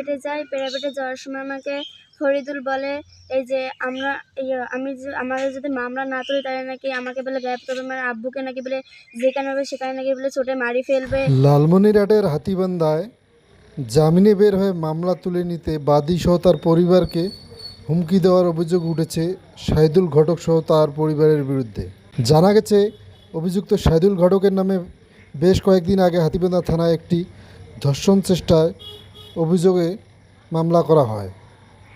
প্রাইভেটে যাই। প্রাইভেটে যাওয়ার সময় আমাকে ফরিদুল বলে এই যে আমাদের যদি মামলা না তুলি তাহলে নাকি আমাকে বলে গায়েব করবে, আমার আব্বুকে নাকি বলে যেখানে হবে সেখানে নাকি বলে চোটে মারি ফেলবে। লালমনিরহাটের হাতীবান্ধায় জামিনে বের হয়ে মামলা তুলে নিতে বাদী সহ তার পরিবারকে হুমকি দেওয়ার অভিযোগ উঠেছে শাহিদুল ঘটক সহ তার পরিবারের বিরুদ্ধে। জানা গেছে, অভিযুক্ত শাহিদুল ঘটকের নামে বেশ কয়েকদিন আগে হাতীবান্ধা থানায় একটি ধর্ষণ চেষ্টায় অভিযোগে মামলা করা হয়।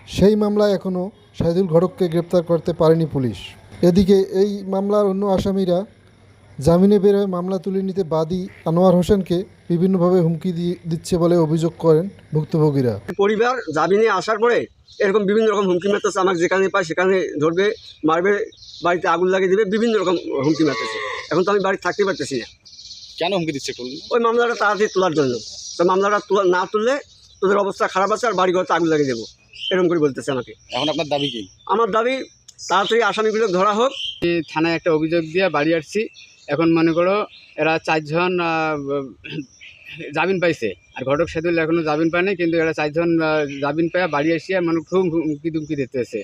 সেই মামলায় এখনও শাহিদুল ঘটককে গ্রেপ্তার করতে পারেনি পুলিশ। এদিকে এই মামলার অন্য আসামিরা জামিনে বের হয়ে মামলা তুলে নিতে বাদী আনোয়ার হোসেনকে বিভিন্নভাবে হুমকি দিচ্ছে বলে অভিযোগ করেন ভুক্তভোগীরা। পরিবার জামিনে আসার পরে এরকম বিভিন্ন রকম হুমকি মারতেছে, আমাকে যেখানে পায় সেখানে ধরবে, মারবে, বাড়িতে আগুন লাগিয়ে দেবে, বিভিন্ন রকম হুমকি মারতেছে। এখন তো আমি বাড়ি থাকতে পারতেছি না। কেন হুমকি দিচ্ছে একটু? ওই মামলাটা তাড়াতাড়ি তোলার জন্য। তো মামলাটা না তুললে তোদের অবস্থা খারাপ আছে আর বাড়ি ঘরতে আগুন লাগিয়ে দেবো, এরকম করে বলতেছে আমাকে। এখন আপনার দাবি কি? আমার দাবি তাড়াতাড়ি আসামিগুলো ধরা হোক। থানায় একটা অভিযোগ দিয়ে বাড়ি আসছি। এখন মনে করো এরা 4 জন জামিন পাইছে, আর ঘটক শাহিদুল এখনও জামিন পায়নি, কিন্তু এরা 4 জন জামিন পায় বাড়ি আসিয়া মানে খুব হুমকি দুমকি দিতেছে।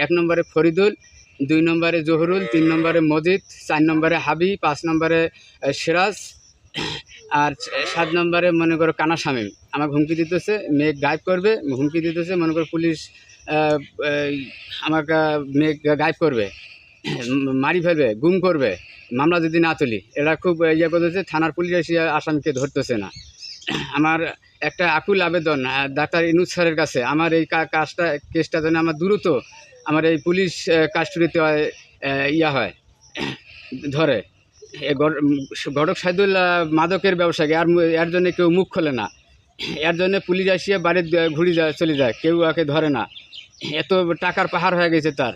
1 নম্বরে ফরিদুল, 2 নম্বরে জহুরুল, 3 নম্বরে মজিদ, 4 নম্বরে হাবি, 5 নম্বরে সিরাজ, আর 7 নম্বরে মনে করো কানা শামীম। আমাকে হুমকি দিতেছে, মেয়ে গায়েব করবে, হুমকি দিতেছে মনে করো পুলিশ আমাকে মেয়ে গায়েব করবে, মারি ফেলবে, গুম করবে মামলা যদি না তুলি। এরা খুব ইয়ে করতেছে, থানার পুলিশ এসে আসামিকে ধরতেছে না। আমার একটা আকুল আবেদন ডাক্তার ইনুস স্যারের কাছে, আমার এই কেসটা যেন আমার দ্রুত আমার এই পুলিশ কাস্টডিতে হয় ধরে। ঘটক শাহিদুল মাদকের ব্যবসায়ী, এর জন্য কেউ মুখ খোলে না, এর জন্য পুলিশ আসিয়ে বাড়ির ঘুরে চলে যায়, কেউ ওকে ধরে না। এত টাকার পাহাড় হয়ে গেছে তার।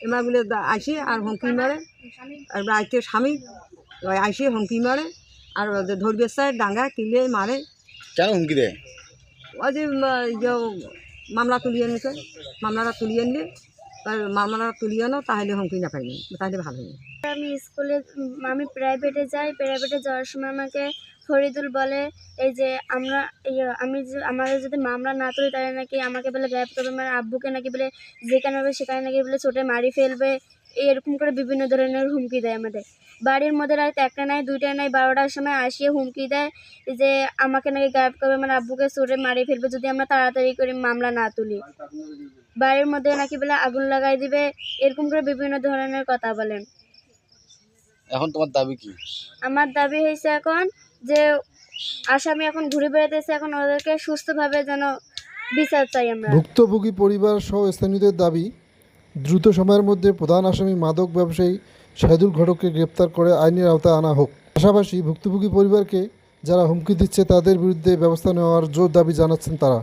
এমাগুলো আসি আর হুমকি মারে, আর রাইতে স্বামী আসি হুমকি মারে, আর ধরবে স্যার ডাঙ্গা কিলে মারে। কেন হুমকি দেয়? ওই যে মামলা তুলিয়ে নিছে, মামলাটা তুলিয়ে নিলে মামলাটা তুলিয়ে নো, তাহলে হুমকি না পাইনি, তাহলে ভালো নেই। আমি প্রাইভেটে যাই। প্রাইভেটে যাওয়ার সময় আমাকে ফরিদুল বলে এই যে আমাদের যদি মামলা না তুলি তাহলে নাকি আমাকে বলে গায়েব করবে, আমার আব্বুকে নাকি বলে যেখানে হবে সেখানে নাকি বলে চোটে মারি ফেলবে। এরকম করে বিভিন্ন ধরনের হুমকি দেয় আমাদের। বাড়ির মধ্যে রাত 1টা নাই 2টা নাই 12টার সময় আসিয়ে হুমকি দেয় যে আমাকে নাকি গায়েব করবে, আমার আব্বুকে চোটে মারি ফেলবে যদি আমরা তাড়াতাড়ি করে মামলা না তুলি। বাড়ির মধ্যে নাকি বলে আগুন লাগাই দিবে, এরকম করে বিভিন্ন ধরনের কথা বলেন। এখন তোমার দাবি কি? আমার দাবি হয়েছে এখন যে আসামি এখন ঘুরে বেড়াতেছে, এখন ওদেরকে সুস্থভাবে যেন বিচার চাই আমরা। ভুক্তভোগী পরিবার সহ স্থানীয়দের দাবি, দ্রুত সময়ের মধ্যে প্রধান আসামি মাদক ব্যবসায়ী শাহিদুল ঘটককে গ্রেপ্তার করে আইনের আওতায় আনা হোক। পাশাপাশি ভুক্তভোগী পরিবারকে যারা হুমকি দিচ্ছে তাদের বিরুদ্ধে ব্যবস্থা নেওয়ার জোর দাবি জানাচ্ছেন তারা।